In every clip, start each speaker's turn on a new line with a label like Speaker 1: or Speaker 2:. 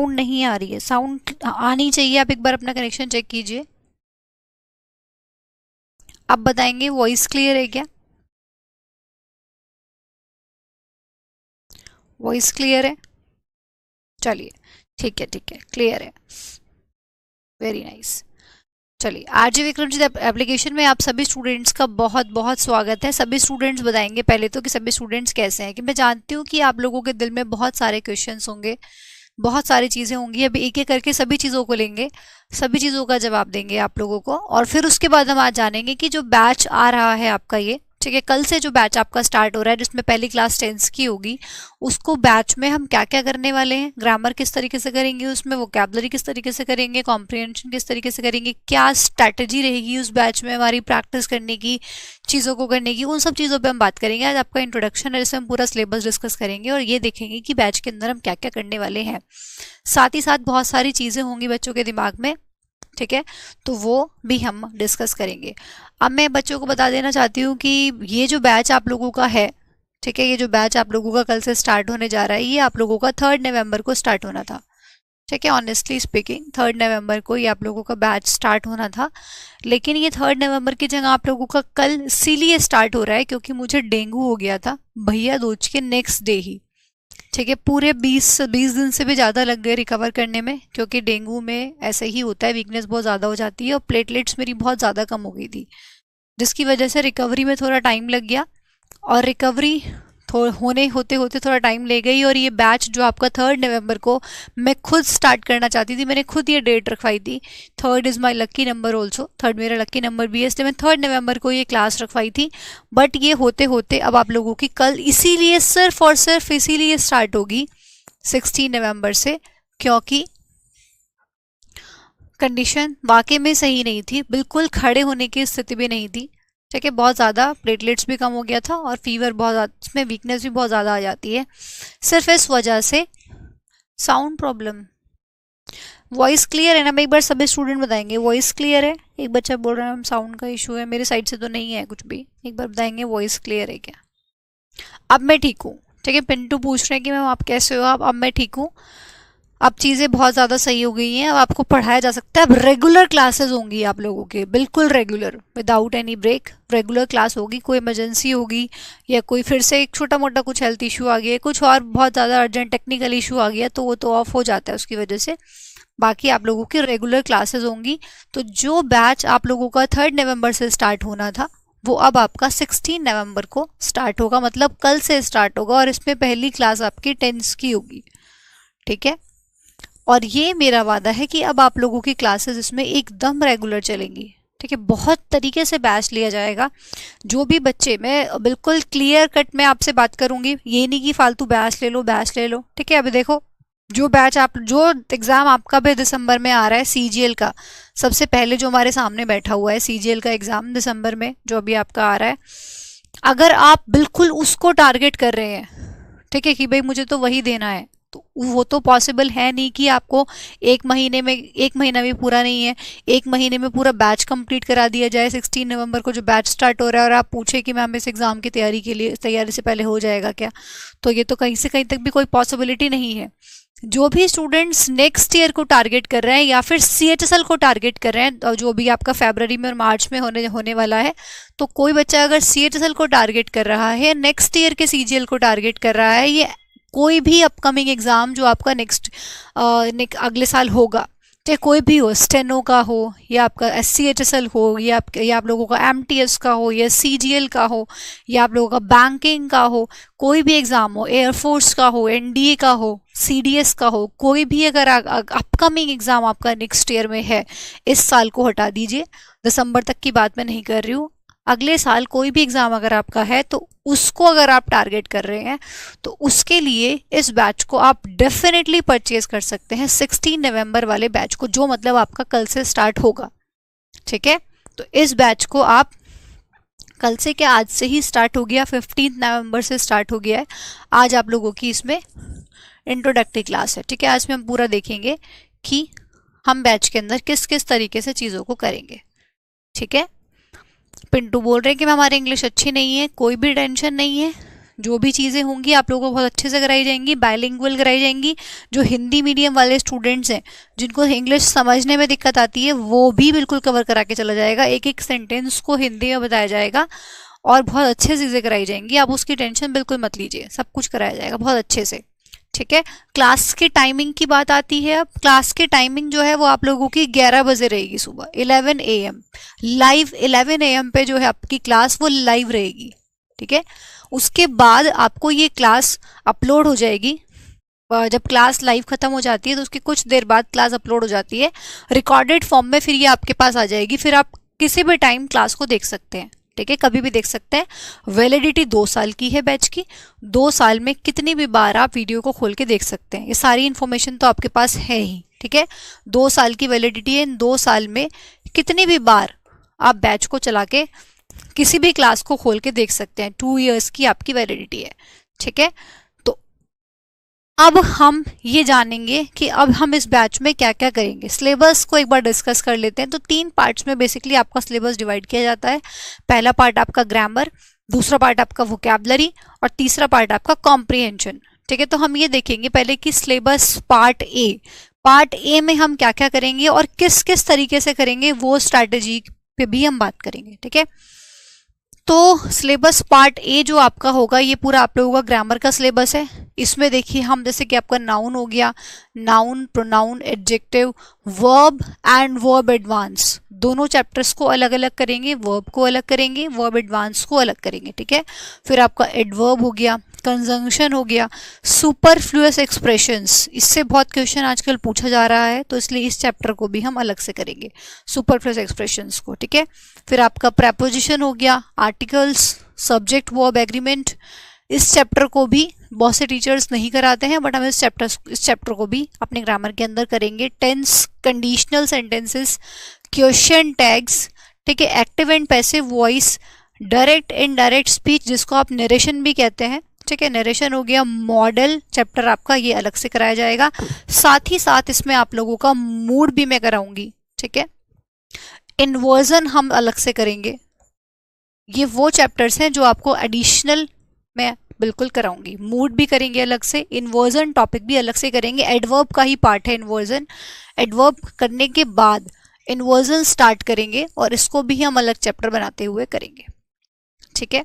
Speaker 1: Sound नहीं आ रही है, साउंड आनी चाहिए। आप एक बार अपना कनेक्शन चेक कीजिए। आप बताएंगे वॉइस क्लियर है क्या? वॉइस क्लियर है? चलिए, ठीक है, ठीक है, क्लियर है, वेरी नाइस। चलिए, आरजे विक्रम जी एप्लीकेशन में आप सभी स्टूडेंट्स का बहुत बहुत स्वागत है। सभी स्टूडेंट्स बताएंगे पहले तो कि सभी स्टूडेंट्स कैसे हैं, कि मैं जानती हूँ कि आप लोगों के दिल में बहुत सारे क्वेश्चंस होंगे, बहुत सारी चीज़ें होंगी। अभी एक एक करके सभी चीज़ों को लेंगे, सभी चीज़ों का जवाब देंगे आप लोगों को, और फिर उसके बाद हम आज जानेंगे कि जो बैच आ रहा है आपका ये, ठीक है, कल से जो बैच आपका स्टार्ट हो रहा है जिसमें पहली क्लास टेंस की होगी, उसको बैच में हम क्या क्या करने वाले हैं, ग्रामर किस तरीके से करेंगे, उसमें वोकैबुलरी किस तरीके से करेंगे, कॉम्प्रिहेंशन किस तरीके से करेंगे, क्या स्ट्रैटेजी रहेगी उस बैच में हमारी प्रैक्टिस करने की, चीज़ों को करने की, उन सब चीज़ों पे हम बात करेंगे। आज आपका इंट्रोडक्शन है जिसमें हम पूरा सिलेबस डिस्कस करेंगे और ये देखेंगे कि बैच के अंदर हम क्या क्या करने वाले हैं। साथ ही साथ बहुत सारी चीज़ें होंगी बच्चों के दिमाग में, ठीक है, तो वो भी हम डिस्कस करेंगे। अब मैं बच्चों को बता देना चाहती हूँ कि ये जो बैच आप लोगों का है, ठीक है, ये जो बैच आप लोगों का कल से स्टार्ट होने जा रहा है, ये आप लोगों का 3 नवंबर को स्टार्ट होना था, ठीक है। ऑनेस्टली स्पीकिंग 3 नवंबर को ये आप लोगों का बैच स्टार्ट होना था, लेकिन ये 3 नवंबर की जगह आप लोगों का कल इसीलिए स्टार्ट हो रहा है क्योंकि मुझे डेंगू हो गया था भैया दूज के नेक्स्ट डे ही, ठीक है। पूरे 20 दिन से भी ज़्यादा लग गए रिकवर करने में, क्योंकि डेंगू में ऐसे ही होता है, वीकनेस बहुत ज़्यादा हो जाती है और प्लेटलेट्स मेरी बहुत ज़्यादा कम हो गई थी, जिसकी वजह से रिकवरी में थोड़ा टाइम लग गया, और रिकवरी होने होते होते थोड़ा टाइम ले गई। और ये बैच जो आपका 3 नवंबर को मैं खुद स्टार्ट करना चाहती थी, मैंने खुद ये डेट रखवाई थी। 3 is my lucky number also, 3 मेरा लक्की नंबर भी है, इसलिए मैं 3 नवंबर को ये क्लास रखवाई थी। बट ये होते होते अब आप लोगों की कल इसीलिए, सिर्फ और सिर्फ इसीलिए स्टार्ट होगी 16 नवंबर से, क्योंकि कंडीशन वाकई में सही नहीं थी, बिल्कुल खड़े होने की स्थिति भी नहीं थी, ठीक है। बहुत ज़्यादा प्लेटलेट्स भी कम हो गया था और फीवर बहुत ज़्यादा, इसमें वीकनेस भी बहुत ज़्यादा आ जाती है, सिर्फ इस वजह से। साउंड प्रॉब्लम, वॉइस क्लियर है ना? मैं एक बार सभी स्टूडेंट बताएंगे वॉइस क्लियर है। एक बच्चा बोल रहा है साउंड का इशू है, मेरे साइड से तो नहीं है कुछ भी। एक बार बताएंगे वॉइस क्लियर है क्या? अब मैं ठीक हूँ, ठीक है। पिंटू पूछ रहे हैं कि मैम आप कैसे हो? अब मैं ठीक हूँ, अब चीज़ें बहुत ज़्यादा सही हो गई हैं, अब आपको पढ़ाया जा सकता है। अब रेगुलर क्लासेस होंगी आप लोगों के, बिल्कुल regular, without any break regular class होगी। कोई इमरजेंसी होगी या कोई फिर से एक छोटा मोटा कुछ हेल्थ इशू आ गया, कुछ और बहुत ज़्यादा अर्जेंट टेक्निकल इशू आ गया, तो वो तो ऑफ हो जाता है उसकी वजह से। बाकी आप लोगों की रेगुलर क्लासेस होंगी। तो जो बैच आप लोगों का 3 नवंबर से स्टार्ट होना था, वो अब आपका 16 नवंबर को स्टार्ट होगा, मतलब कल से स्टार्ट होगा, और इसमें पहली क्लास आपकी 10th की होगी, ठीक है। और ये मेरा वादा है कि अब आप लोगों की क्लासेस इसमें एकदम रेगुलर चलेंगी, ठीक है। बहुत तरीके से बैच लिया जाएगा। जो भी बच्चे, मैं बिल्कुल क्लियर कट में आपसे बात करूंगी, ये नहीं कि फालतू बैच ले लो, बैच ले लो, ठीक है। अभी देखो, जो बैच आप, जो एग्ज़ाम आपका भी दिसंबर में आ रहा है सीजीएल का, सबसे पहले जो हमारे सामने बैठा हुआ है सीजीएल का एग्ज़ाम दिसंबर में जो अभी आपका आ रहा है, अगर आप बिल्कुल उसको टारगेट कर रहे हैं, ठीक है, कि भाई मुझे तो वही देना है, तो वो तो पॉसिबल है नहीं कि आपको एक महीने में, एक महीना भी पूरा नहीं है, एक महीने में पूरा बैच कंप्लीट करा दिया जाए 16 नवंबर को जो बैच स्टार्ट हो रहा है, और आप पूछे कि मैम इस एग्ज़ाम की तैयारी के लिए, तैयारी से पहले हो जाएगा क्या? तो ये तो कहीं से कहीं तक भी कोई पॉसिबिलिटी नहीं है। जो भी स्टूडेंट्स नेक्स्ट ईयर को टारगेट कर रहे हैं या फिर सीएचएसएल को टारगेट कर रहे हैं, जो भी आपका फरवरी में और मार्च में होने वाला है, तो कोई बच्चा अगर सीएचएसएल को टारगेट कर रहा है, नेक्स्ट ईयर के सीजीएल को टारगेट कर रहा है, ये कोई भी अपकमिंग एग्ज़ाम जो आपका नेक्स्ट अगले साल होगा, चाहे कोई भी हो, स्टेनो का हो या आपका एससीएचएसएल हो या आप लोगों का एमटीएस का हो या सीजीएल का हो या आप लोगों का बैंकिंग का हो, कोई भी एग्ज़ाम हो, एयरफोर्स का हो, एनडीए का हो, सीडीएस का हो, कोई भी अगर अपकमिंग एग्ज़ाम आपका नेक्स्ट ईयर में है, इस साल को हटा दीजिए, दिसंबर तक की बात मैं नहीं कर रही हूँ, अगले साल कोई भी एग्ज़ाम अगर आपका है तो उसको अगर आप टारगेट कर रहे हैं, तो उसके लिए इस बैच को आप डेफिनेटली परचेज कर सकते हैं, 16 नवंबर वाले बैच को, जो मतलब आपका कल से स्टार्ट होगा, ठीक है। तो इस बैच को आप कल से, क्या आज से ही स्टार्ट हो गया, 15 नवंबर से स्टार्ट हो गया है। आज आप लोगों की इसमें इंट्रोडक्टरी क्लास है, ठीक है। आज में हम पूरा देखेंगे कि हम बैच के अंदर किस किस तरीके से चीज़ों को करेंगे, ठीक है। पिंटू बोल रहे हैं कि मैम हमारी इंग्लिश अच्छी नहीं है, कोई भी टेंशन नहीं है, जो भी चीज़ें होंगी आप लोगों को बहुत अच्छे से कराई जाएंगी, बायलिंगुअल कराई जाएंगी। जो हिंदी मीडियम वाले स्टूडेंट्स हैं जिनको इंग्लिश समझने में दिक्कत आती है वो भी बिल्कुल कवर करा के चला जाएगा, एक एक सेंटेंस को हिंदी में बताया जाएगा और बहुत अच्छे चीज़ें कराई जाएंगी। आप उसकी टेंशन बिल्कुल मत लीजिए, सब कुछ कराया जाएगा बहुत अच्छे से। ठीक है, क्लास की टाइमिंग की बात आती है। अब क्लास की टाइमिंग जो है वो आप लोगों की 11 बजे रहेगी सुबह, 11 AM लाइव। 11 AM पे जो है आपकी क्लास वो लाइव रहेगी। ठीक है, उसके बाद आपको ये क्लास अपलोड हो जाएगी। जब क्लास लाइव खत्म हो जाती है तो उसके कुछ देर बाद क्लास अपलोड हो जाती है रिकॉर्डेड फॉर्म में, फिर ये आपके पास आ जाएगी, फिर आप किसी भी टाइम क्लास को देख सकते हैं। ठीक है, कभी भी देख सकते हैं। वैलिडिटी 2 साल की है बैच की, 2 साल में कितनी भी बार आप वीडियो को खोल के देख सकते हैं। ये सारी इन्फॉर्मेशन तो आपके पास है ही। ठीक है, 2 साल की वैलिडिटी है, इन 2 साल में कितनी भी बार आप बैच को चला के किसी भी क्लास को खोल के देख सकते हैं। 2 इयर्स की आपकी वैलिडिटी है। ठीक है, तो अब हम ये जानेंगे कि अब हम इस बैच में क्या क्या करेंगे। सिलेबस को एक बार डिस्कस कर लेते हैं। तो 3 पार्ट्स में बेसिकली आपका सिलेबस डिवाइड किया जाता है। पहला पार्ट आपका ग्रामर, दूसरा पार्ट आपका वोकैबुलरी और तीसरा पार्ट आपका कॉम्प्रिहेंशन। ठीक है, तो हम ये देखेंगे पहले कि syllabus part A, part A में हम क्या क्या करेंगे और किस किस तरीके से करेंगे वो स्ट्रैटेजी पे भी हम बात करेंगे। ठीक है, तो सिलेबस पार्ट ए जो आपका होगा ये पूरा आप लोगों का ग्रामर का सिलेबस है। इसमें देखिए हम जैसे कि आपका नाउन हो गया, noun, pronoun, adjective, verb and verb advance, दोनों चैप्टर्स को अलग अलग करेंगे। वर्ब को अलग करेंगे, वर्ब एडवांस को अलग करेंगे। ठीक है, फिर आपका एडवर्ब हो गया, कंजंक्शन हो गया, सुपरफ्लुअस एक्सप्रेशंस, इससे बहुत क्वेश्चन आजकल पूछा जा रहा है तो इसलिए इस चैप्टर को भी हम अलग से करेंगे, सुपरफ्लुअस एक्सप्रेशंस को। ठीक है, फिर आपका प्रेपोजिशन हो गया, आर्टिकल्स, सब्जेक्ट, वर्ब, एग्रीमेंट, इस चैप्टर को भी बहुत से टीचर्स नहीं कराते हैं बट हम इस चैप्टर को भी अपने ग्रामर के अंदर करेंगे। Tense, conditional sentences, question tags, ठीक है, active and passive voice, direct indirect speech जिसको आप नरेशन भी कहते हैं। ठीक है, नरेशन हो गया, मॉडल चैप्टर आपका ये अलग से कराया जाएगा। साथ ही साथ इसमें आप लोगों का मूड भी मैं कराऊंगी। ठीक है, इन्वर्जन हम अलग से करेंगे। ये वो चैप्टर्स हैं जो आपको एडिशनल मैं बिल्कुल कराऊंगी। मूड भी करेंगे अलग से, इन्वर्जन टॉपिक भी अलग से करेंगे, एडवर्ब का ही पार्ट है इन्वर्जन। एडवर्ब करने के बाद इन्वर्जन स्टार्ट करेंगे और इसको भी हम अलग चैप्टर बनाते हुए करेंगे। ठीक है,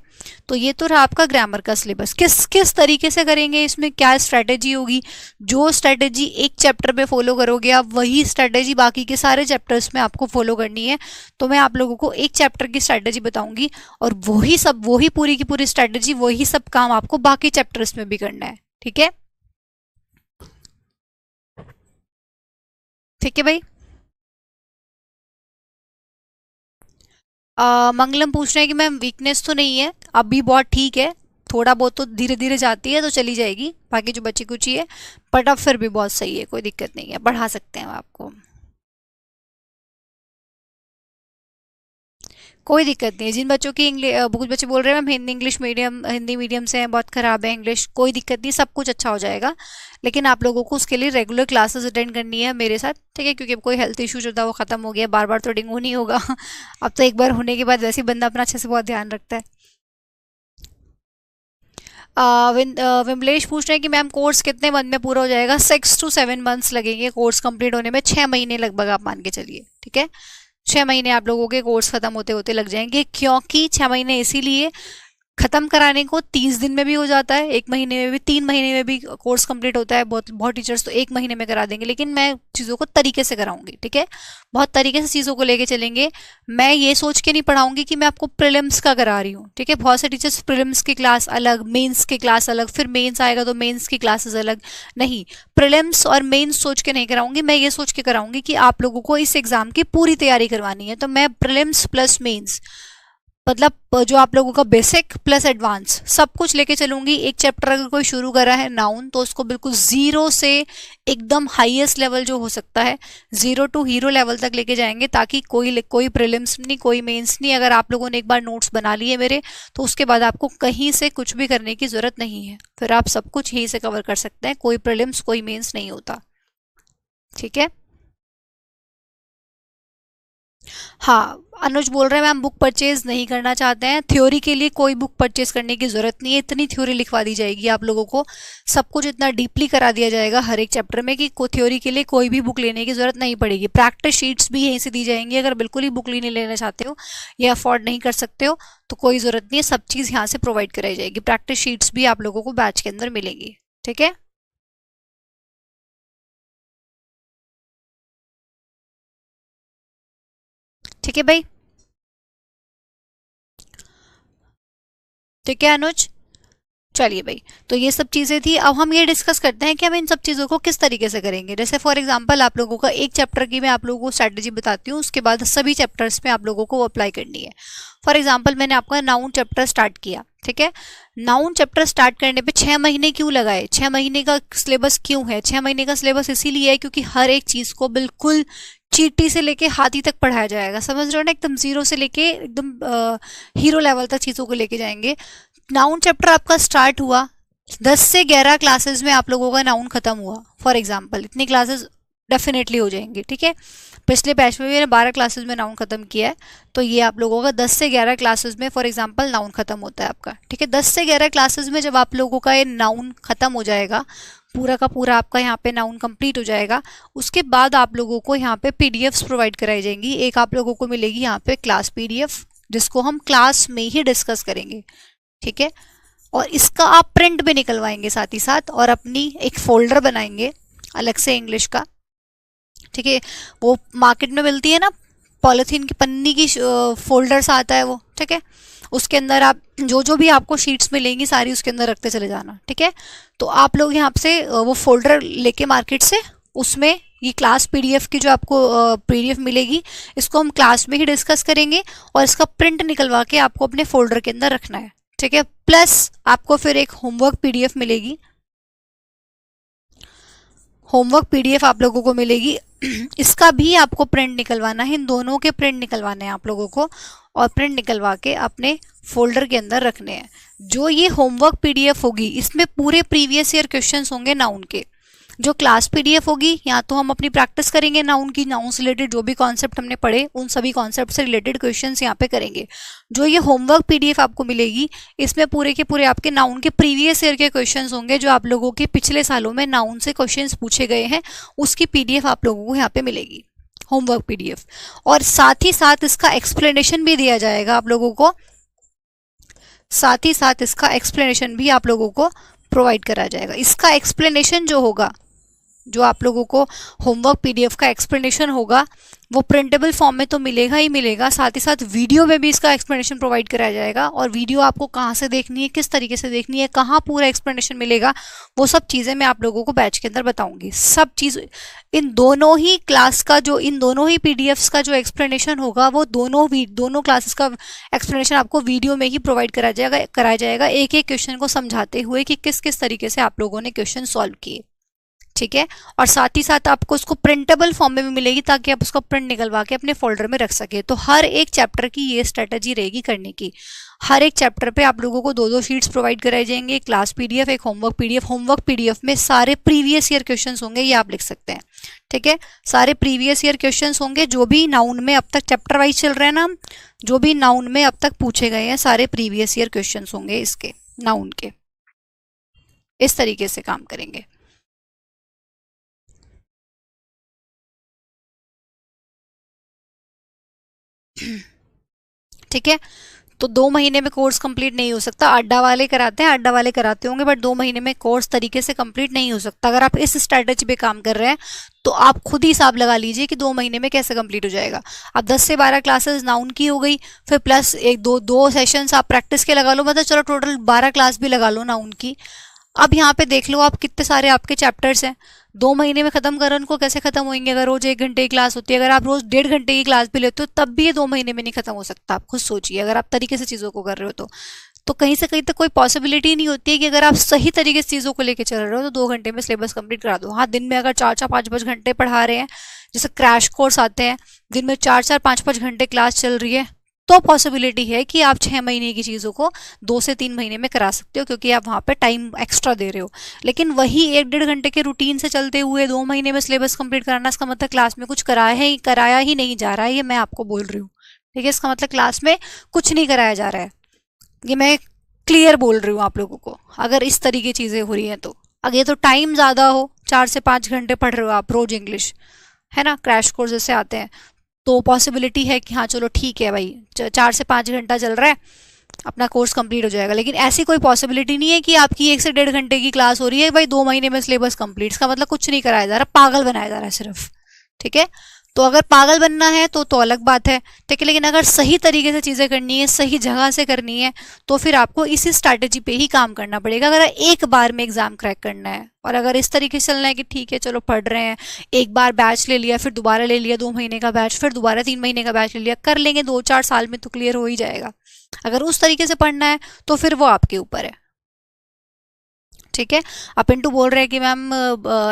Speaker 1: तो ये तो रहा आपका ग्रामर का सिलेबस। किस किस तरीके से करेंगे, इसमें क्या स्ट्रैटेजी होगी, जो स्ट्रैटेजी एक चैप्टर में फॉलो करोगे आप वही स्ट्रैटेजी बाकी के सारे चैप्टर्स में आपको फॉलो करनी है। तो मैं आप लोगों को एक चैप्टर की स्ट्रैटेजी बताऊंगी और वही पूरी की पूरी स्ट्रैटेजी, वही सब काम आपको बाकी चैप्टर्स में भी करना है। ठीक है, ठीक है भाई। मंगलम पूछ रहे हैं कि मैम वीकनेस तो नहीं है, अभी बहुत ठीक है, थोड़ा बहुत तो धीरे धीरे जाती है तो चली जाएगी, बाकी जो बची कुची है बट अब फिर भी बहुत सही है, कोई दिक्कत नहीं है, बढ़ा सकते हैं हम आपको, कोई दिक्कत नहीं है। जिन बच्चों की इंग्लिश, कुछ बच्चे बोल रहे हैं मैम हिंदी मीडियम से हैं, बहुत ख़राब है इंग्लिश, कोई दिक्कत नहीं, सब कुछ अच्छा हो जाएगा। लेकिन आप लोगों को उसके लिए रेगुलर क्लासेस अटेंड करनी है मेरे साथ। ठीक है, क्योंकि अब कोई हेल्थ इशू जो था वो ख़त्म हो गया, बार बार तो डेंगू नहीं होगा अब तो एक बार होने के बाद वैसे ही बंदा अपना अच्छे से बहुत ध्यान रखता है। विमलेश पूछ रहे हैं कि मैम कोर्स कितने मंथ में पूरा हो जाएगा। 6 to 7 मंथ्स लगेंगे कोर्स कंप्लीट होने में, 6 महीने लगभग आप मान के चलिए। ठीक है, 6 महीने आप लोगों के कोर्स खत्म होते होते लग जाएंगे। क्योंकि 6 महीने इसीलिए, खत्म कराने को 30 दिन में भी हो जाता है, 1 महीने में भी, 3 महीने में भी कोर्स कंप्लीट होता है। बहुत बहुत टीचर्स तो 1 महीने में करा देंगे, लेकिन मैं चीज़ों को तरीके से कराऊंगी। ठीक है, बहुत तरीके से चीज़ों को लेके चलेंगे। मैं ये सोच के नहीं पढ़ाऊंगी कि मैं आपको प्रीलिम्स का करा रही हूँ। ठीक है, बहुत से टीचर्स प्रीलिम्स की क्लास अलग, मेंस की क्लास अलग, फिर मेंस आएगा तो मेंस की क्लासेस अलग। नहीं, प्रीलिम्स और मेंस सोच के नहीं कराऊंगी, मैं ये सोच के कराऊंगी कि आप लोगों को इस एग्जाम की पूरी तैयारी करवानी है। तो मैं प्रीलिम्स प्लस मेंस, मतलब जो आप लोगों का बेसिक प्लस एडवांस सब कुछ लेके चलूंगी। एक चैप्टर अगर कोई शुरू करा है नाउन तो उसको बिल्कुल जीरो से एकदम हाईएस्ट लेवल जो हो सकता है, 0 to हीरो लेवल तक लेके जाएंगे, ताकि कोई प्रीलिम्स नहीं, कोई मेंस नहीं। अगर आप लोगों ने एक बार नोट्स बना लिए मेरे तो उसके बाद आपको कहीं से कुछ भी करने की जरूरत नहीं है, फिर आप सब कुछ यहीं से कवर कर सकते हैं। कोई प्रीलिम्स कोई मेंस नहीं होता। ठीक है, हाँ, अनुज बोल रहे हैं मैम बुक परचेज नहीं करना चाहते हैं। थ्योरी के लिए कोई बुक परचेज करने की जरूरत नहीं है, इतनी थ्योरी लिखवा दी जाएगी आप लोगों को, सब कुछ इतना डीपली करा दिया जाएगा हर एक चैप्टर में कि थ्योरी के लिए कोई भी बुक लेने की जरूरत नहीं पड़ेगी। प्रैक्टिस शीट्स भी यहीं से दी जाएंगी, अगर बिल्कुल ही बुक नहीं लेना चाहते हो या अफोर्ड नहीं कर सकते हो तो कोई जरूरत नहीं है, सब चीज़ यहाँ से प्रोवाइड कराई जाएगी। प्रैक्टिस शीट्स भी आप लोगों को बैच के अंदर मिलेंगी। ठीक है, ठीक है भाई, ठीक है अनुज। चलिए भाई, तो ये सब चीज़ें थी। अब हम ये डिस्कस करते हैं कि हम इन सब चीज़ों को किस तरीके से करेंगे। जैसे फॉर एग्जांपल आप लोगों का एक चैप्टर की मैं आप लोगों को स्ट्रैटेजी बताती हूँ, उसके बाद सभी चैप्टर्स में आप लोगों को वो अप्लाई करनी है। फॉर एग्जांपल मैंने आपका नाउन चैप्टर स्टार्ट किया, ठीक है। नाउन चैप्टर स्टार्ट करने पे 6 महीने क्यों लगाए, 6 महीने का सिलेबस क्यों है? 6 महीने का सिलेबस इसीलिए है क्योंकि हर एक चीज़ को बिल्कुल चीटी से लेके हाथी तक पढ़ाया जाएगा, समझ रहे हो ना, एकदम जीरो से लेके एकदम हीरो लेवल तक चीज़ों को लेके जाएंगे। नाउन चैप्टर आपका स्टार्ट हुआ, 10 से 11 क्लासेस में आप लोगों का नाउन खत्म हुआ, फॉर एग्जांपल इतनी क्लासेस डेफिनेटली हो जाएंगी, ठीक है। पिछले बैच में भी मैंने 12 क्लासेस में नाउन खत्म किया है, तो ये आप लोगों का 10 से 11 क्लासेस में फॉर एग्जांपल नाउन खत्म होता है आपका, ठीक है। 10 से 11 क्लासेस में जब आप लोगों का ये नाउन खत्म हो जाएगा, पूरा का पूरा आपका यहाँ पे नाउन कंप्लीट हो जाएगा, उसके बाद आप लोगों को यहाँ पे पीडीएफ्स प्रोवाइड कराई जाएंगी। एक आप लोगों को मिलेगी यहाँ पे क्लास पीडीएफ, जिसको हम क्लास में ही डिस्कस करेंगे, ठीक है। और इसका आप प्रिंट भी निकलवाएंगे साथ ही साथ, और अपनी एक फोल्डर बनाएंगे अलग से इंग्लिश का, ठीक है। वो मार्केट में मिलती है ना, पॉलिथीन की पन्नी की फोल्डर्स आता है वो, ठीक है। उसके अंदर आप जो जो भी आपको शीट्स मिलेंगी सारी उसके अंदर रखते चले जाना, ठीक है। तो आप लोग यहाँ से वो फोल्डर लेके मार्केट से, उसमें ये क्लास पीडीएफ की जो आपको पीडीएफ मिलेगी, इसको हम क्लास में ही डिस्कस करेंगे और इसका प्रिंट निकलवा के आपको अपने फोल्डर के अंदर रखना है, ठीक है। प्लस आपको फिर एक होमवर्क पीडीएफ मिलेगी, होमवर्क पीडीएफ आप लोगों को मिलेगी। इसका भी आपको प्रिंट निकलवाना है, इन दोनों के प्रिंट निकलवाने हैं आप लोगों को, और प्रिंट निकलवा के अपने फोल्डर के अंदर रखने हैं। जो ये होमवर्क पीडीएफ होगी इसमें पूरे प्रीवियस ईयर क्वेश्चंस होंगे नाउन के। जो क्लास पीडीएफ होगी यहाँ तो हम अपनी प्रैक्टिस करेंगे नाउन की, नाउन से रिलेटेड जो भी कॉन्सेप्ट हमने पढ़े उन सभी कॉन्सेप्ट से रिलेटेड क्वेश्चंस यहाँ पे करेंगे। जो ये होमवर्क पीडीएफ आपको मिलेगी इसमें पूरे के पूरे आपके नाउन के प्रीवियस ईयर के क्वेश्चंस होंगे, जो आप लोगों के पिछले सालों में नाउन से क्वेश्चंस पूछे गए हैं उसकी पीडीएफ आप लोगों को यहाँ पे मिलेगी, होमवर्क पीडीएफ। और साथ ही साथ इसका एक्सप्लेनेशन भी दिया जाएगा आप लोगों को, साथ ही साथ इसका एक्सप्लेनेशन भी आप लोगों को प्रोवाइड करा जाएगा। इसका एक्सप्लेनेशन जो होगा, जो आप लोगों को होमवर्क पीडीएफ का एक्सप्लेनेशन होगा वो प्रिंटेबल फॉर्म में तो मिलेगा ही मिलेगा, साथ ही साथ वीडियो में भी इसका एक्सप्लेनेशन प्रोवाइड कराया जाएगा। और वीडियो आपको कहाँ से देखनी है, किस तरीके से देखनी है, कहाँ पूरा एक्सप्लेनेशन मिलेगा, वो सब चीज़ें मैं आप लोगों को बैच के अंदर बताऊंगी। सब चीज़ इन दोनों ही क्लास का जो, इन दोनों ही पीडीएफ्स का जो एक्सप्लेनेशन होगा वो दोनों क्लासेस का एक्सप्लेनेशन आपको वीडियो में ही प्रोवाइड कराया जाएगा एक एक क्वेश्चन को समझाते हुए कि किस किस तरीके से आप लोगों ने क्वेश्चन सॉल्व किए, ठीक है। और साथ ही साथ आपको उसको प्रिंटेबल फॉर्म में भी मिलेगी ताकि आप उसको प्रिंट निकलवा के अपने फोल्डर में रख सके। तो हर एक चैप्टर की ये स्ट्रेटजी रहेगी करने की। हर एक चैप्टर पे आप लोगों को 2-2 शीट्स प्रोवाइड कराई जाएंगे, एक क्लास पीडीएफ, एक होमवर्क पीडीएफ। होमवर्क पीडीएफ में सारे प्रीवियस ईयर क्वेश्चंस होंगे, ये आप लिख सकते हैं, ठीक है। सारे प्रीवियस ईयर क्वेश्चंस होंगे जो भी नाउन में अब तक चैप्टर वाइज चल रहे हैं ना, जो भी नाउन में अब तक पूछे गए हैं सारे प्रीवियस ईयर क्वेश्चंस होंगे इसके नाउन के। इस तरीके से काम करेंगे। ठीक है, तो 2 महीने में कोर्स कंप्लीट नहीं हो सकता। अड्डा वाले कराते हैं, अड्डा वाले कराते होंगे, बट 2 महीने में कोर्स तरीके से कंप्लीट नहीं हो सकता। अगर आप इस स्ट्रैटेजी पे काम कर रहे हैं तो आप खुद ही हिसाब लगा लीजिए कि 2 महीने में कैसे कंप्लीट हो जाएगा। अब 10 से 12 क्लासेस नाउन की हो गई, फिर प्लस एक दो सेशंस आप प्रैक्टिस के लगा लो, मतलब चलो टोटल 12 क्लास भी लगा लो नाउन की। अब यहाँ पे देख लो आप कितने सारे आपके चैप्टर्स हैं, 2 महीने में खत्म करो उनको, कैसे खत्म होंगे? अगर रोज 1 घंटे की क्लास होती है, अगर आप रोज 1.5 घंटे की क्लास भी लेते हो तब भी ये 2 महीने में नहीं खत्म हो सकता। आप खुद सोचिए, अगर आप तरीके से चीज़ों को कर रहे हो तो कहीं से कहीं तक कोई पॉसिबिलिटी नहीं होती है कि अगर आप सही तरीके से चीज़ों को लेकर चल रहे हो तो 2 घंटे में सिलेबस कंप्लीट करा दो। हाँ, दिन में अगर 4-4, 5-5 घंटे पढ़ा रहे हैं, जैसे क्रैश कोर्स आते हैं, दिन में 4-4, 5-5 घंटे क्लास चल रही है, तो पॉसिबिलिटी है कि आप 6 महीने की चीज़ों को 2 से 3 महीने में करा सकते हो, क्योंकि आप वहाँ पे टाइम एक्स्ट्रा दे रहे हो। लेकिन वही 1-1.5 घंटे के रूटीन से चलते हुए 2 महीने में सिलेबस कंप्लीट कराना, इसका मतलब क्लास में कुछ कराया ही नहीं जा रहा है, ये मैं आपको बोल रही हूँ। ठीक है, इसका मतलब क्लास में कुछ नहीं कराया जा रहा है, ये मैं क्लियर बोल रही हूँ आप लोगों को। अगर इस तरीके चीज़ें हो रही हैं तो अगर ये तो टाइम ज़्यादा हो, 4 से 5 घंटे पढ़ रहे हो आप रोज इंग्लिश, है ना, क्रैश कोर्स जैसे आते हैं, तो पॉसिबिलिटी है कि हाँ चलो ठीक है भाई, 4 से 5 घंटा चल रहा है, अपना कोर्स कंप्लीट हो जाएगा। लेकिन ऐसी कोई पॉसिबिलिटी नहीं है कि आपकी 1 से 1.5 घंटे की क्लास हो रही है भाई, 2 महीने में सिलेबस कंप्लीट, इसका मतलब कुछ नहीं कराया जा रहा, पागल बनाया जा रहा है सिर्फ। ठीक है, तो अगर पागल बनना है तो अलग बात है। ठीक है, लेकिन अगर सही तरीके से चीज़ें करनी है, सही जगह से करनी है, तो फिर आपको इसी स्ट्रैटेजी पे ही काम करना पड़ेगा, अगर एक बार में एग्जाम क्रैक करना है। और अगर इस तरीके से चलना है कि ठीक है चलो पढ़ रहे हैं, एक बार बैच ले लिया, फिर दोबारा ले लिया 2 महीने का बैच, फिर दोबारा 3 महीने का बैच ले लिया, कर लेंगे 2-4 साल में तो क्लियर हो ही जाएगा। अगर उस तरीके से पढ़ना है तो फिर वो आपके ऊपर है। ठीक है, अब पिंटू बोल रहे हैं कि मैम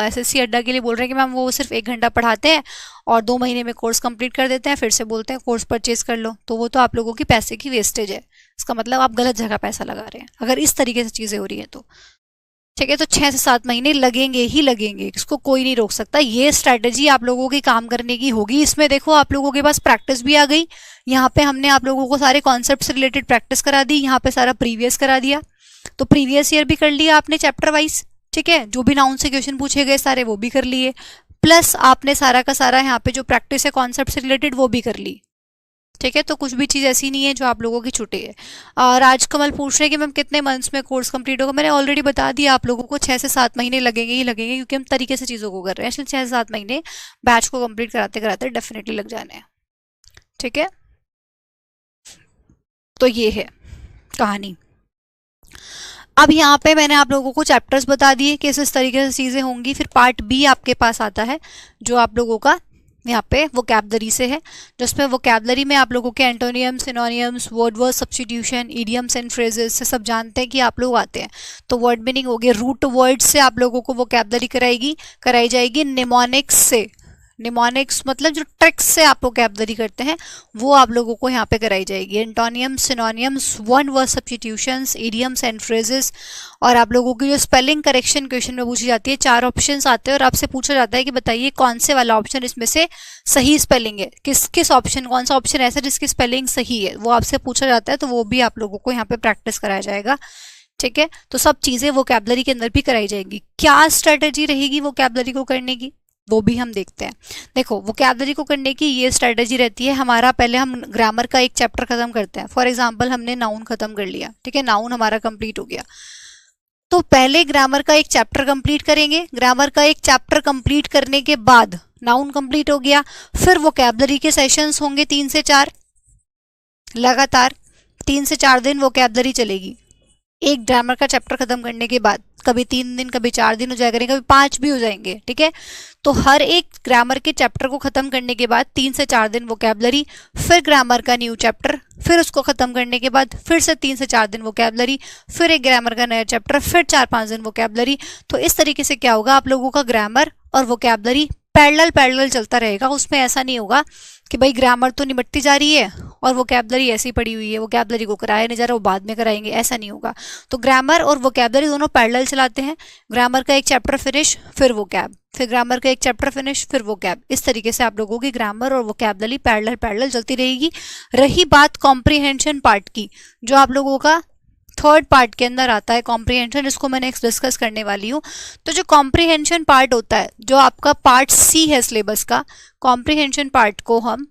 Speaker 1: एसएससी अड्डा के लिए बोल रहे हैं कि मैम वो सिर्फ 1 घंटा पढ़ाते हैं और 2 महीने में कोर्स कंप्लीट कर देते हैं, फिर से बोलते हैं कोर्स परचेज कर लो, तो वो तो आप लोगों की पैसे की वेस्टेज है। इसका मतलब आप गलत जगह पैसा लगा रहे हैं अगर इस तरीके से चीज़ें हो रही हैं तो। ठीक है, तो 6 से 7 महीने लगेंगे ही लगेंगे, इसको कोई नहीं रोक सकता। ये स्ट्रैटेजी आप लोगों की काम करने की होगी। इसमें देखो आप लोगों के पास प्रैक्टिस भी आ गई, यहाँ पे हमने आप लोगों को सारे कॉन्सेप्ट से रिलेटेड प्रैक्टिस करा दी, यहाँ पे सारा प्रीवियस करा दिया, तो प्रीवियस ईयर भी कर लिया आपने चैप्टर वाइज। ठीक है, जो भी नाउन से क्वेश्चन पूछे गए सारे वो भी कर लिए, प्लस आपने सारा का सारा यहाँ पे जो प्रैक्टिस है कॉन्सेप्ट से रिलेटेड वो भी कर ली। ठीक है, तो कुछ भी चीज़ ऐसी नहीं है जो आप लोगों की छूटी है। और राजकमल पूछ रहे हैं कि मैम कितने मंथ्स में कोर्स कंप्लीट होगा। मैंने ऑलरेडी बता दिया आप लोगों को, 6 से 7 महीने लगेंगे ही लगेंगे, क्योंकि हम तरीके से चीज़ों को कर रहे हैं, इसलिए 6 से 7 महीने बैच को कंप्लीट कराते कराते डेफिनेटली लग जाने हैं। ठीक है, तो ये है कहानी। अब यहाँ पे मैंने आप लोगों को चैप्टर्स बता दिए किस इस तरीके से चीज़ें होंगी। फिर पार्ट बी आपके पास आता है जो आप लोगों का यहाँ पे वोकैबलरी से है, जिसमें वोकैबलरी में आप लोगों के एंटोनियम्स, synonyms, word word substitution, idioms and phrases से सब जानते हैं कि आप लोग आते हैं। तो वर्ड मीनिंग हो गया, रूट वर्ड्स से आप लोगों को वोकैबलरी कराई जाएगी। निमोनिक्स से, निमोनिक्स मतलब जो ट्रिक्स से आप वोकैबलरी करते हैं वो आप लोगों को यहाँ पे कराई जाएगी। एंटोनियम्स, synonyms, one word substitutions, idioms and phrases. और आप लोगों की जो स्पेलिंग करेक्शन क्वेश्चन में पूछी जाती है, 4 ऑप्शंस आते हैं और आपसे पूछा जाता है कि बताइए कौन से वाला ऑप्शन इसमें से सही स्पेलिंग है, किस ऑप्शन, कौन सा ऑप्शन ऐसा जिसकी स्पेलिंग सही है, वो आपसे पूछा जाता है। तो वो भी आप लोगों को यहाँ पे प्रैक्टिस कराया जाएगा। ठीक है, तो सब चीज़ें वोकैबलरी के अंदर भी कराई जाएंगी। क्या स्ट्रेटेजी रहेगी वोकैबलरी को करने की वो भी हम देखते हैं। देखो, वोकैबलरी को करने की ये स्ट्रेटेजी रहती है हमारा, पहले हम ग्रामर का एक चैप्टर खत्म करते हैं। फॉर एग्जांपल हमने नाउन खत्म कर लिया, ठीक है, नाउन हमारा कंप्लीट हो गया, तो पहले ग्रामर का एक चैप्टर कंप्लीट करेंगे। ग्रामर का एक चैप्टर कंप्लीट करने के बाद नाउन कंप्लीट हो गया, फिर वोकैबलरी के सेशंस होंगे 3 से 4 लगातार, 3 से 4 दिन वोकैबलरी चलेगी। एक ग्रामर का चैप्टर खत्म करने के बाद कभी 3 दिन, कभी 4 दिन हो जाएगा, कभी 5 भी हो जाएंगे। ठीक है, तो हर एक ग्रामर के चैप्टर को खत्म करने के बाद 3 से 4 दिन वोकैबलरी, फिर ग्रामर का न्यू चैप्टर, फिर उसको खत्म करने के बाद फिर से 3 से 4 दिन वोकैबलरी, फिर एक ग्रामर का नया चैप्टर, फिर 4-5 दिन वोकैबलरी। तो इस तरीके से क्या होगा, आप लोगों का ग्रामर और वोकैबलरी पैरेलल चलता रहेगा। उसमें ऐसा नहीं होगा कि भाई ग्रामर तो निपटती जा रही है और वोकैबलरी ऐसी पड़ी हुई है, वोकैबलरी को कराया नहीं जा रहा, वो बाद में कराएंगे, ऐसा नहीं होगा। तो ग्रामर और वोकैबलरी दोनों पैरेलल चलाते हैं। ग्रामर का एक चैप्टर फिनिश, फिर वोकैब, फिर ग्रामर का एक चैप्टर फिनिश, फिर वोकैब। इस तरीके से आप लोगों की ग्रामर और वोकैबलरी पैरेलल चलती रहेगी। रही बात कॉम्प्रीहेंशन पार्ट की, जो आप लोगों का थर्ड पार्ट के अंदर आता है कॉम्प्रीहेंशन, इसको मैंने डिस्कस करने वाली हूँ। तो जो कॉम्प्रीहेंशन पार्ट होता है, जो आपका पार्ट सी है सिलेबस का, कॉम्प्रीहेंशन पार्ट को हम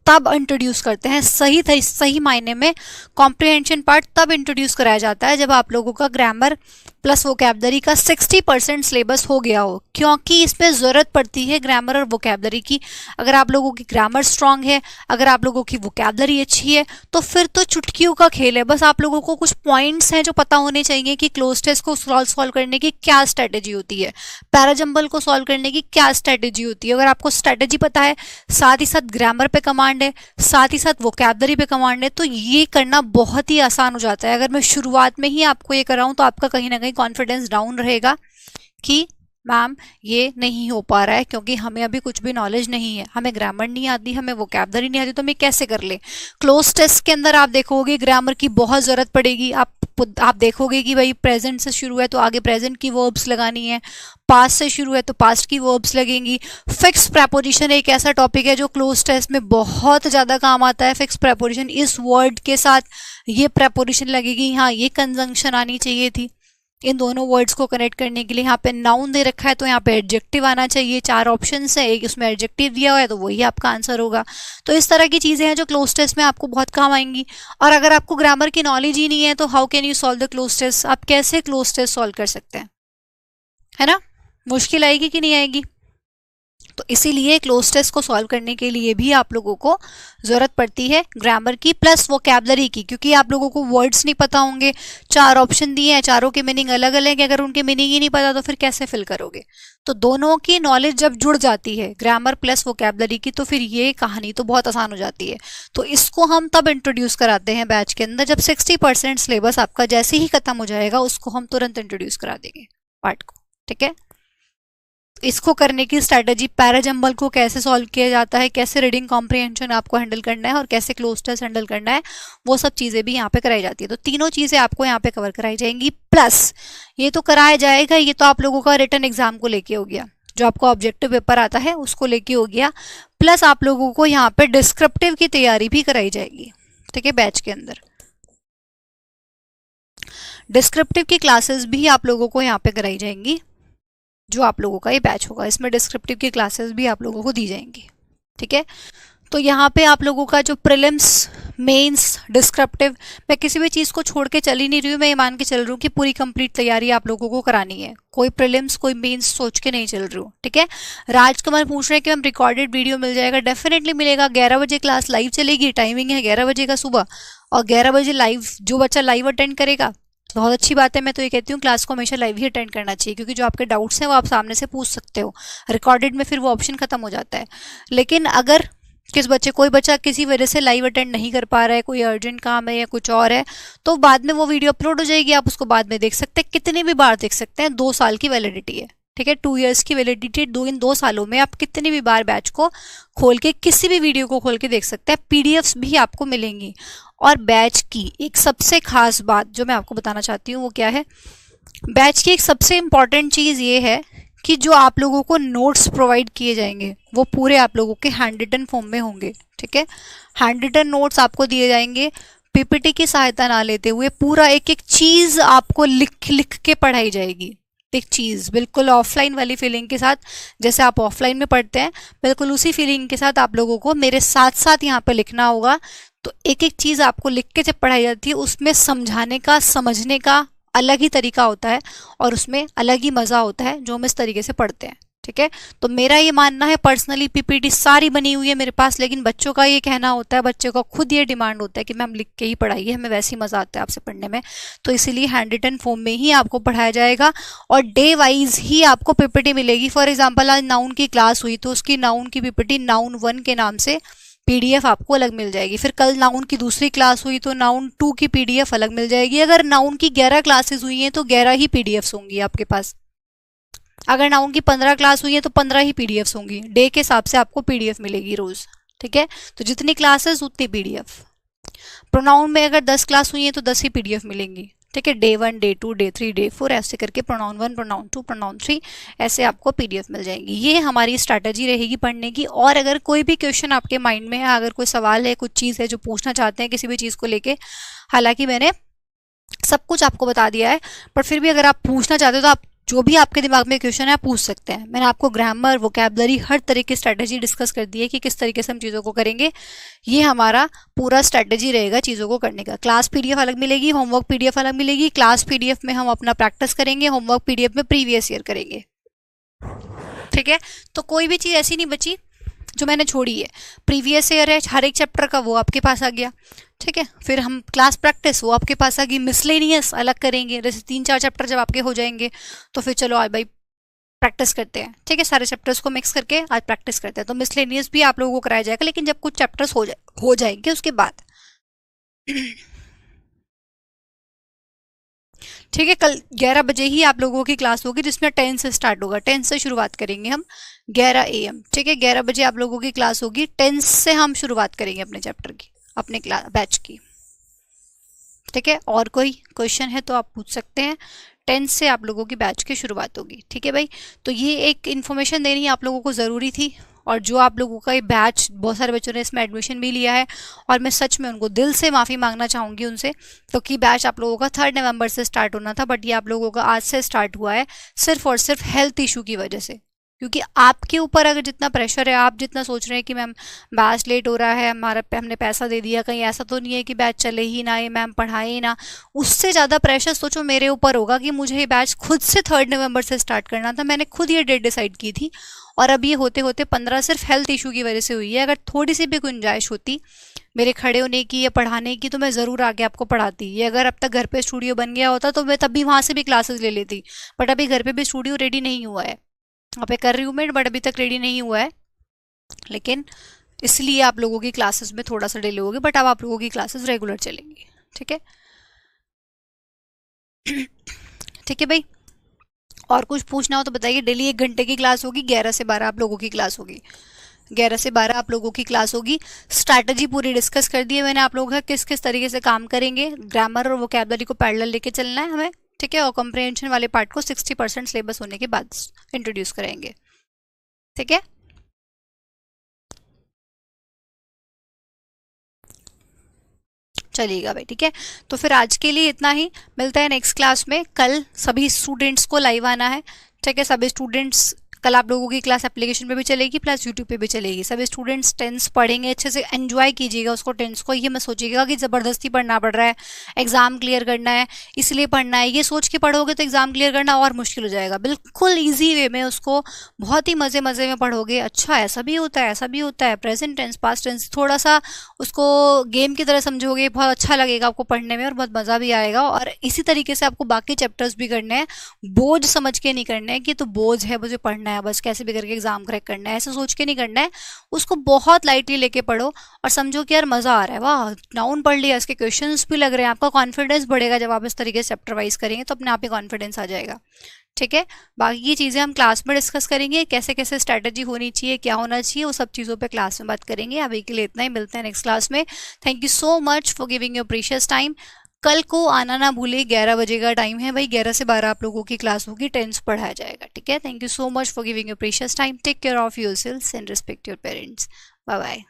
Speaker 1: तब इंट्रोड्यूस करते हैं, सही मायने में कॉम्प्रीहेंशन पार्ट तब इंट्रोड्यूस कराया जाता है जब आप लोगों का ग्रामर प्लस वोकैबलरी का 60% सिलेबस हो गया हो, क्योंकि इसमें ज़रूरत पड़ती है ग्रामर और वोकैबलरी की। अगर आप लोगों की ग्रामर स्ट्रांग है, अगर आप लोगों की वोकैबलरी अच्छी है, तो फिर तो चुटकियों का खेल है। बस आप लोगों को कुछ पॉइंट्स हैं जो पता होने चाहिए कि क्लोज टेस्ट को सॉल्व करने की क्या स्ट्रैटेजी होती है, पैराजंबल को सॉल्व करने की क्या स्ट्रैटेजी होती है। अगर आपको स्ट्रैटेजी पता है, साथ ही साथ ग्रामर पे कमांड है, साथ ही साथ वोकैबलरी पे कमांड है, तो ये करना बहुत ही आसान हो जाता है। अगर मैं शुरुआत में ही आपको ये कराऊं तो आपका कहीं ना कहीं कॉन्फिडेंस डाउन रहेगा कि मैम ये नहीं हो पा रहा है क्योंकि हमें अभी कुछ भी नॉलेज नहीं है, हमें ग्रामर नहीं आती, हमें वोकैबुलरी नहीं आती, तो हम कैसे कर ले। क्लोज टेस्ट के अंदर आप देखोगे ग्रामर की बहुत जरूरत पड़ेगी। आप देखोगे कि भाई प्रेजेंट से शुरू है तो आगे प्रेजेंट की वर्ब्स लगानी है, पास्ट से शुरू है तो पास्ट की वर्ब्स लगेंगी। फिक्स प्रेपोजिशन एक ऐसा टॉपिक है जो क्लोज टेस्ट में बहुत ज़्यादा काम आता है। फिक्स प्रेपोजिशन, इस वर्ड के साथ ये प्रेपोजिशन लगेगी, हाँ ये कंजंक्शन आनी चाहिए थी। इन दोनों वर्ड्स को कनेक्ट करने के लिए यहाँ पे नाउन दे रखा है तो यहाँ पे एडजेक्टिव आना चाहिए। 4 ऑप्शन है, एक उसमें एडजेक्टिव दिया हुआ है तो वही आपका आंसर होगा। तो इस तरह की चीज़ें हैं जो क्लोज टेस्ट में आपको बहुत काम आएंगी। और अगर आपको ग्रामर की नॉलेज ही नहीं है तो how can you solve the cloze test, आप कैसे क्लोज टेस्ट सॉल्व कर सकते हैं, है ना। मुश्किल आएगी कि नहीं आएगी। तो इसीलिए क्लोज टेस्ट को सॉल्व करने के लिए भी आप लोगों को ज़रूरत पड़ती है ग्रामर की प्लस वोकैबुलरी की, क्योंकि आप लोगों को वर्ड्स नहीं पता होंगे। 4 ऑप्शन दिए हैं, चारों के मीनिंग अलग अलग है, अगर उनके मीनिंग ही नहीं पता तो फिर कैसे फिल करोगे। तो दोनों की नॉलेज जब जुड़ जाती है ग्रामर प्लस वोकैबुलरी की तो फिर ये कहानी तो बहुत आसान हो जाती है। तो इसको हम तब इंट्रोड्यूस कराते हैं बैच के अंदर जब 60% सिलेबस आपका जैसे ही खत्म हो जाएगा, उसको हम तुरंत इंट्रोड्यूस करा देंगे पार्ट को, ठीक है। इसको करने की स्ट्रैटेजी, पैराजंबल को कैसे सॉल्व किया जाता है, कैसे रीडिंग कॉम्प्रिहेंशन आपको हैंडल करना है और कैसे क्लोज टेस्ट हैंडल करना है, वो सब चीज़ें भी यहाँ पे कराई जाती है। तो तीनों चीज़ें आपको यहाँ पे कवर कराई जाएंगी। प्लस ये तो कराया जाएगा, ये तो आप लोगों का रिटन एग्जाम को लेके हो गया, जो आपका ऑब्जेक्टिव पेपर आता है उसको लेके हो गया। प्लस आप लोगों को यहाँ पे डिस्क्रिप्टिव की तैयारी भी कराई जाएगी, ठीक है। बैच के अंदर डिस्क्रिप्टिव की क्लासेस भी आप लोगों को यहाँ पे कराई जाएंगी। जो आप लोगों का ये बैच होगा इसमें डिस्क्रिप्टिव की क्लासेस भी आप लोगों को दी जाएंगी, ठीक है। तो यहाँ पे आप लोगों का जो प्रीलिम्स, मेंस, डिस्क्रिप्टिव, मैं किसी भी चीज़ को छोड़ के चल ही नहीं रही हूँ, मैं ये मान के चल रही हूँ कि पूरी कंप्लीट तैयारी आप लोगों को करानी है। कोई प्रीलिम्स कोई मेंस सोच के नहीं चल रही हूँ, ठीक है। राजकुमार पूछ रहे हैं कि मैम रिकॉर्डेड वीडियो मिल जाएगा, डेफिनेटली मिलेगा। 11 बजे क्लास लाइव चलेगी, टाइमिंग है 11 बजे का सुबह, और 11 बजे लाइव जो बच्चा लाइव अटेंड करेगा बहुत अच्छी बात है। मैं तो ये कहती हूँ क्लास को हमेशा लाइव ही अटेंड करना चाहिए, क्योंकि जो आपके डाउट्स हैं वो आप सामने से पूछ सकते हो। रिकॉर्डेड में फिर वो ऑप्शन खत्म हो जाता है। लेकिन अगर कोई बच्चा किसी वजह से लाइव अटेंड नहीं कर पा रहा है, कोई अर्जेंट काम है या कुछ और है, तो बाद में वो वीडियो अपलोड हो जाएगी, आप उसको बाद में देख सकते हैं, कितनी भी बार देख सकते हैं। 2 साल की वैलिडिटी है, ठीक है। 2 ईयर्स की वैलिडिटी, इन 2 सालों में आप कितनी भी बार बैच को खोल के किसी भी वीडियो को खोल के देख सकते हैं। पीडीएफ्स भी आपको मिलेंगी। और बैच की एक सबसे खास बात जो मैं आपको बताना चाहती हूँ वो क्या है, बैच की एक सबसे इम्पॉर्टेंट चीज़ ये है कि जो आप लोगों को नोट्स प्रोवाइड किए जाएंगे वो पूरे आप लोगों के हैंड रिटन फॉर्म में होंगे, ठीक है। हैंड रिटन नोट्स आपको दिए जाएंगे, पीपीटी की सहायता ना लेते हुए पूरा एक एक चीज़ आपको लिख लिख के पढ़ाई जाएगी। एक चीज़ बिल्कुल ऑफलाइन वाली फीलिंग के साथ, जैसे आप ऑफलाइन में पढ़ते हैं बिल्कुल उसी फीलिंग के साथ आप लोगों को मेरे साथ साथ यहाँ पर लिखना होगा। तो एक एक चीज़ आपको लिख के जब पढ़ाई जाती है उसमें समझाने का, समझने का अलग ही तरीका होता है और उसमें अलग ही मज़ा होता है जो हम इस तरीके से पढ़ते हैं, ठीक है। तो मेरा ये मानना है, पर्सनली पीपीटी सारी बनी हुई है मेरे पास, लेकिन बच्चों का ये कहना होता है, बच्चों का खुद ये डिमांड होता है कि मैम लिख के ही पढ़ाइए, हमें वैसे ही मज़ा आता है आपसे पढ़ने में। तो इसीलिए हैंड रिटन फॉर्म में ही आपको पढ़ाया जाएगा और डे वाइज ही आपको पीपीटी मिलेगी। फॉर एग्जाम्पल आज नाउन की क्लास हुई तो उसकी नाउन की पीपीटी नाउन 1 के नाम से पीडीएफ आपको अलग मिल जाएगी। फिर कल नाउन की दूसरी क्लास हुई तो नाउन 2 की पीडीएफ अलग मिल जाएगी। अगर नाउन की 11 क्लासेस हुई हैं तो 11 ही पीडीएफ्स होंगी आपके पास। अगर नाउन की 15 क्लास हुई है तो 15 ही पीडीएफ्स होंगी। डे के हिसाब से आपको पीडीएफ मिलेगी रोज, ठीक है। तो जितनी क्लासेस उतनी पीडीएफ। प्रोनाउन में अगर 10 क्लास हुई है तो 10 ही पीडीएफ मिलेंगी, ठीक है। डे 1, डे 2, डे 3, डे 4 ऐसे करके प्रोनाउन 1, प्रोनाउन 2, प्रोनाउन 3 ऐसे आपको पीडीएफ मिल जाएंगी। ये हमारी स्ट्रैटेजी रहेगी पढ़ने की। और अगर कोई भी क्वेश्चन आपके माइंड में है, अगर कोई सवाल है, कुछ चीज़ है जो पूछना चाहते हैं किसी भी चीज़ को लेके, हालांकि मैंने सब कुछ आपको बता दिया है, पर फिर भी अगर आप पूछना चाहते हो तो आप जो भी आपके दिमाग में क्वेश्चन है आप पूछ सकते हैं। मैंने आपको ग्रामर, वोकैबुलरी, हर तरह की स्ट्रैटेजी डिस्कस कर दी है कि किस तरीके से हम चीज़ों को करेंगे। ये हमारा पूरा स्ट्रैटेजी रहेगा चीज़ों को करने का। क्लास पीडीएफ अलग मिलेगी, होमवर्क पीडीएफ अलग मिलेगी। क्लास पीडीएफ में हम अपना प्रैक्टिस करेंगे, होमवर्क पीडीएफ में प्रीवियस ईयर करेंगे, ठीक है। तो कोई भी चीज़ ऐसी नहीं बची जो मैंने छोड़ी है। प्रीवियस ईयर है हर एक चैप्टर का, वो आपके पास आ गया, ठीक है। फिर हम क्लास प्रैक्टिस वो आपके पास आ गई। मिसलेनियस अलग करेंगे, जैसे 3-4 चैप्टर जब आपके हो जाएंगे तो फिर चलो आज भाई प्रैक्टिस करते हैं, ठीक है। सारे चैप्टर्स को मिक्स करके आज प्रैक्टिस करते हैं। तो मिसलेनियस भी आप लोगों को कराया जाएगा, लेकिन जब कुछ चैप्टर्स हो जाएंगे उसके बाद। ठीक है, कल 11 बजे ही आप लोगों की क्लास होगी जिसमें 10 से स्टार्ट होगा, 10 से शुरुआत करेंगे हम 11 AM। ठीक है, 11 बजे आप लोगों की क्लास होगी, 10 से हम शुरुआत करेंगे अपने चैप्टर की, अपने क्लास बैच की। ठीक है, और कोई क्वेश्चन है तो आप पूछ सकते हैं। 10 से आप लोगों की बैच की शुरुआत होगी। ठीक है भाई, तो ये एक इन्फॉर्मेशन देनी आप लोगों को ज़रूरी थी। और जो आप लोगों का ये बैच, बहुत सारे बच्चों ने इसमें एडमिशन भी लिया है और मैं सच में उनको दिल से माफ़ी मांगना चाहूँगी उनसे, तो कि बैच आप लोगों का 3 नवंबर से स्टार्ट होना था, बट ये आप लोगों का आज से स्टार्ट हुआ है सिर्फ और सिर्फ हेल्थ इशू की वजह से। क्योंकि आपके ऊपर अगर जितना प्रेशर है, आप जितना सोच रहे हैं कि मैम बैच लेट हो रहा है, हमारा हमने पैसा दे दिया, कहीं ऐसा तो नहीं है कि बैच चले ही ना, ये मैम पढ़ाए ही ना, उससे ज़्यादा प्रेशर सोचो मेरे ऊपर होगा कि मुझे ये बैच खुद से 3 नवंबर से स्टार्ट करना था, मैंने खुद ये डेट डिसाइड की थी और अब ये होते होते 15 सिर्फ हेल्थ इशू की वजह से हुई है। अगर थोड़ी सी भी गुंजाइश होती मेरे खड़े होने की या पढ़ाने की तो मैं ज़रूर आगे आपको पढ़ाती। ये अगर अब तक घर पे स्टूडियो बन गया होता तो मैं तब भी वहाँ से भी क्लासेस ले लेती, बट अभी घर पे भी स्टूडियो रेडी नहीं हुआ है। वहाँ पे कर रही हूँ मैं, बट अभी तक रेडी नहीं हुआ है, लेकिन इसलिए आप लोगों की क्लासेस में थोड़ा सा डिले होगी, बट अब आप लोगों की क्लासेस रेगुलर चलेंगी। ठीक है ठीक है भाई, और कुछ पूछना हो तो बताइए। डेली 1 घंटे की क्लास होगी, 11 से 12 आप लोगों की क्लास होगी, 11 से 12 आप लोगों की क्लास होगी। स्ट्रैटेजी पूरी डिस्कस कर दी है मैंने आप लोगों का, किस किस तरीके से काम करेंगे। ग्रामर और वोकैबुलरी को पैरेलल लेके चलना है हमें। ठीक है, और कॉम्प्रिहेंशन वाले पार्ट को 60% सिलेबस होने के बाद इंट्रोड्यूस करेंगे। ठीक है, चलिएगा भाई। ठीक है, तो फिर आज के लिए इतना ही, मिलता है नेक्स्ट क्लास में। कल सभी स्टूडेंट्स को लाइव आना है। ठीक है, सभी स्टूडेंट्स, कल आप लोगों की क्लास एप्लीकेशन पे भी चलेगी प्लस यूट्यूब पे भी चलेगी। सभी स्टूडेंट्स टेंस पढ़ेंगे, अच्छे से एंजॉय कीजिएगा उसको, टेंस को। ये मत सोचिएगा कि ज़बरदस्ती पढ़ना पड़ रहा है, एग्जाम क्लियर करना है इसलिए पढ़ना है, ये सोच के पढ़ोगे तो एग्जाम क्लियर करना और मुश्किल हो जाएगा। बिल्कुल ईजी वे में उसको बहुत ही मज़े मज़े में पढ़ोगे। अच्छा ऐसा भी होता है, ऐसा भी होता है, प्रेजेंट टेंस पास्ट टेंस, थोड़ा सा उसको गेम की तरह समझोगे, बहुत अच्छा लगेगा आपको पढ़ने में और बहुत मज़ा भी आएगा। और इसी तरीके से आपको बाकी चैप्टर्स भी करने हैं, बोझ समझ के नहीं करने हैं कि तो बोझ है मुझे पढ़ना है बस, कैसे भी करके एग्जाम क्रैक करना है, ऐसे सोच के नहीं करना है। उसको बहुत लाइटली लेके पढ़ो और समझो कि यार मज़ा आ रहा है, वाह नाउन पढ़ लिया, इसके क्वेश्चंस भी लग रहे हैं। आपका कॉन्फिडेंस बढ़ेगा जब आप इस तरीके से चैप्टर वाइज करेंगे, तो अपने आप ही कॉन्फिडेंस आ जाएगा। ठीक है, बाकी की चीज़ें हम क्लास में डिस्कस करेंगे, कैसे कैसे स्ट्रैटेजी होनी चाहिए, क्या होना चाहिए, वो सब चीज़ों पे क्लास में बात करेंगे। अभी के लिए इतना ही, मिलते हैं नेक्स्ट क्लास में। Thank you so much for giving your precious time. कल को आना ना भूले, 11 बजे का टाइम है भाई, 11 से 12 आप लोगों की क्लास होगी, टेंस पढ़ाया जाएगा। ठीक है, thank you so much for giving your precious time. Take care of yourself and respect your parents. Bye bye.